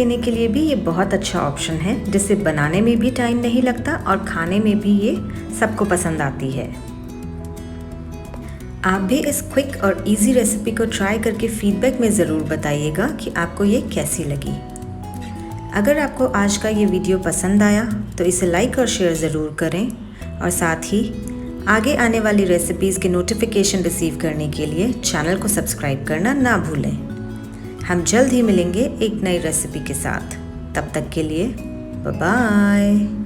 देने के लिए भी ये बहुत अच्छा ऑप्शन है, जिससे बनाने में भी टाइम नहीं लगता और खाने में भी ये सबको पसंद आती है। आप भी इस क्विक और इजी रेसिपी को ट्राई करके फीडबैक में ज़रूर बताइएगा कि आपको ये कैसी लगी। अगर आपको आज का ये वीडियो पसंद आया तो इसे लाइक और शेयर ज़रूर करें और साथ ही आगे आने वाली रेसिपीज़ के नोटिफिकेशन रिसीव करने के लिए चैनल को सब्सक्राइब करना ना भूलें। हम जल्द ही मिलेंगे एक नई रेसिपी के साथ। तब तक के लिए बाय बाय।